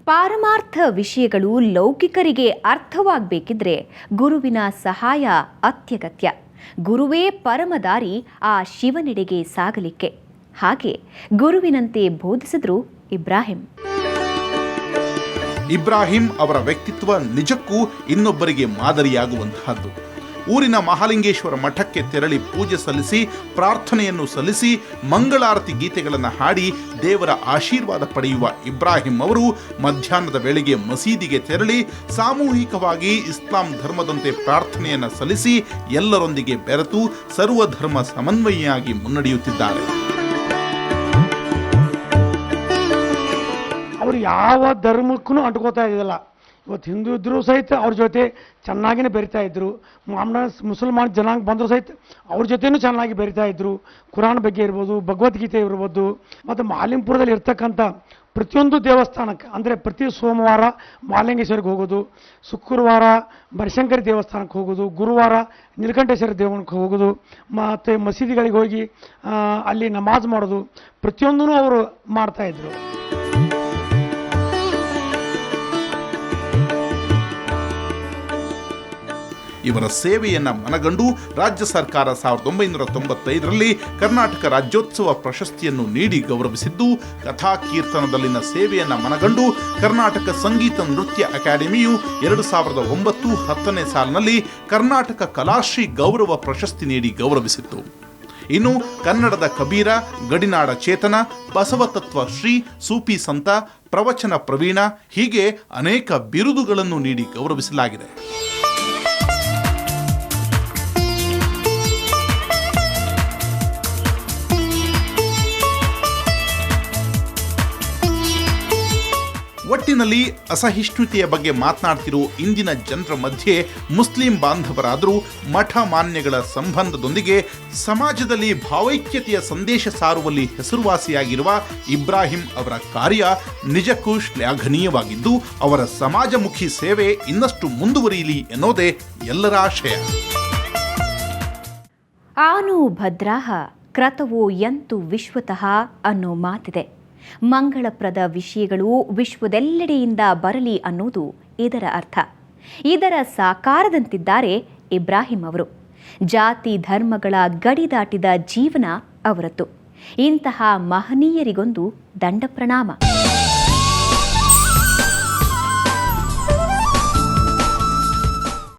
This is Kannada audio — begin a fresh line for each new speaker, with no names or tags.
ಪಾರಮಾರ್ಥ ವಿಷಯಗಳು ಲೌಕಿಕರಿಗೆ ಅರ್ಥವಾಗಬೇಕಿದ್ರೆ ಗುರುವಿನ ಸಹಾಯ ಅತ್ಯಗತ್ಯ. ಗುರುವೇ ಪರಮದಾರಿ ಆ ಶಿವನೆಡೆಗೆ ಸಾಗಲಿಕ್ಕೆ. ಹಾಗೆ ಗುರುವಿನಂತೆ ಬೋಧಿಸಿದ್ರು ಇಬ್ರಾಹಿಂ.
ಇಬ್ರಾಹಿಂ ಅವರ ವ್ಯಕ್ತಿತ್ವ ನಿಜಕ್ಕೂ ಇನ್ನೊಬ್ಬರಿಗೆ ಮಾದರಿಯಾಗುವಂತಹದ್ದು. ಊರಿನ ಮಹಾಲಿಂಗೇಶ್ವರ ಮಠಕ್ಕೆ ತೆರಳಿ ಪೂಜೆ ಸಲ್ಲಿಸಿ ಪ್ರಾರ್ಥನೆಯನ್ನು ಸಲ್ಲಿಸಿ ಮಂಗಳಾರತಿ ಗೀತೆಗಳನ್ನು ಹಾಡಿ ದೇವರ ಆಶೀರ್ವಾದ ಪಡೆಯುವ ಇಬ್ರಾಹಿಂ ಅವರು ಮಧ್ಯಾಹ್ನದ ವೇಳೆಗೆ ಮಸೀದಿಗೆ ತೆರಳಿ ಸಾಮೂಹಿಕವಾಗಿ ಇಸ್ಲಾಂ ಧರ್ಮದಂತೆ ಪ್ರಾರ್ಥನೆಯನ್ನು ಸಲ್ಲಿಸಿ ಎಲ್ಲರೊಂದಿಗೆ ಬೆರೆತು ಸರ್ವಧರ್ಮ ಸಮನ್ವಯಿಯಾಗಿ ಮುನ್ನಡೆಯುತ್ತಿದ್ದಾರೆ.
ಅವರು ಯಾವ ಧರ್ಮಕ್ಕೂ ಅಂಟ್ಕೋತಾ ಇದ್ದಿಲ್ಲ. ಇವತ್ತು ಹಿಂದೂ ಇದ್ದರೂ ಸಹಿತ ಅವ್ರ ಜೊತೆ ಚೆನ್ನಾಗಿನೇ ಬೆರಿತಾ ಇದ್ರು. ಮುಸಲ್ಮಾನ್ ಜನಾಂಗ ಬಂದರೂ ಸಹಿತ ಅವ್ರ ಜೊತೆನೂ ಚೆನ್ನಾಗಿ ಬೆರಿತಾ ಇದ್ರು. ಕುರಾನ್ ಬಗ್ಗೆ ಇರ್ಬೋದು, ಭಗವದ್ಗೀತೆ ಇರ್ಬೋದು. ಮತ್ತು ಮಾಲಿಂಪುರದಲ್ಲಿ ಇರ್ತಕ್ಕಂಥ ಪ್ರತಿಯೊಂದು ದೇವಸ್ಥಾನಕ್ಕೆ ಅಂದರೆ ಪ್ರತಿ ಸೋಮವಾರ ಮಹಾಲಿಂಗೇಶ್ವರಿಗೆ ಹೋಗೋದು, ಶುಕ್ರವಾರ ಬನಶಂಕರಿ ದೇವಸ್ಥಾನಕ್ಕೆ ಹೋಗೋದು, ಗುರುವಾರ ನೀಲಕಂಠೇಶ್ವರ ದೇವಸ್ಥಾನಕ್ಕೆ ಹೋಗೋದು, ಮತ್ತು ಮಸೀದಿಗಳಿಗೆ ಹೋಗಿ ಅಲ್ಲಿ ನಮಾಜ್ ಮಾಡೋದು, ಪ್ರತಿಯೊಂದೂ ಅವರು ಮಾಡ್ತಾಯಿದ್ರು.
ಇವರ ಸೇವೆಯನ್ನು ಮನಗಂಡು ರಾಜ್ಯ ಸರ್ಕಾರ 1995ರಲ್ಲಿ ಕರ್ನಾಟಕ ರಾಜ್ಯೋತ್ಸವ ಪ್ರಶಸ್ತಿಯನ್ನು ನೀಡಿ ಗೌರವಿಸಿದ್ದು, ಕಥಾ ಕೀರ್ತನದಲ್ಲಿನ ಸೇವೆಯನ್ನು ಮನಗಂಡು ಕರ್ನಾಟಕ ಸಂಗೀತ ನೃತ್ಯ ಅಕಾಡೆಮಿಯು 2009-10ನೇ ಸಾಲಿನಲ್ಲಿ ಕರ್ನಾಟಕ ಕಲಾಶ್ರೀ ಗೌರವ ಪ್ರಶಸ್ತಿ ನೀಡಿ ಗೌರವಿಸಿತ್ತು. ಇನ್ನು ಕನ್ನಡದ ಕಬೀರ, ಗಡಿನಾಡ ಚೇತನ, ಬಸವತತ್ವ ಶ್ರೀ, ಸೂಫಿ ಸಂತ, ಪ್ರವಚನ ಪ್ರವೀಣ ಹೀಗೆ ಅನೇಕ ಬಿರುದುಗಳನ್ನು ನೀಡಿ ಗೌರವಿಸಲಾಗಿದೆ. ಒಟ್ಟಿನಲ್ಲಿ ಅಸಹಿಷ್ಣುತೆಯ ಬಗ್ಗೆ ಮಾತನಾಡ್ತಿರೋ ಇಂದಿನ ಜನರ ಮಧ್ಯೆ ಮುಸ್ಲಿಂ ಬಾಂಧವರಾದರೂ ಮಠ ಮಾನ್ಯಗಳ ಸಂಬಂಧದೊಂದಿಗೆ ಸಮಾಜದಲ್ಲಿ ಭಾವೈಕ್ಯತೆಯ ಸಂದೇಶ ಸಾರುವಲ್ಲಿ ಹೆಸರುವಾಸಿಯಾಗಿರುವ ಇಬ್ರಾಹಿಂ ಅವರ ಕಾರ್ಯ ನಿಜಕ್ಕೂ ಶ್ಲಾಘನೀಯವಾಗಿದ್ದು, ಅವರ ಸಮಾಜಮುಖಿ ಸೇವೆ ಇನ್ನಷ್ಟು ಮುಂದುವರಿಯಲಿ ಎನ್ನೋದೇ ಎಲ್ಲರ ಆಶಯ.
ಆನು ಭದ್ರಾಹ ಕ್ರತವೋ ಯಂತು ವಿಶ್ವತಃ ಅನ್ನೋ ಮಾತಿದೆ. ಮಂಗಳಪ್ರದ ವಿಷಯಗಳು ವಿಶ್ವದೆಲ್ಲೆಡೆಯಿಂದ ಬರಲಿ ಅನ್ನೋದು ಇದರ ಅರ್ಥ. ಇದರ ಸಾಕಾರದಂತಿದ್ದಾರೆ ಇಬ್ರಾಹಿಂ ಅವರು. ಜಾತಿ ಧರ್ಮಗಳ ಗಡಿ ದಾಟಿದ ಜೀವನ ಅವರದ್ದು. ಇಂತಹ ಮಹನೀಯರಿಗೊಂದು ದಂಡ ಪ್ರಣಾಮ.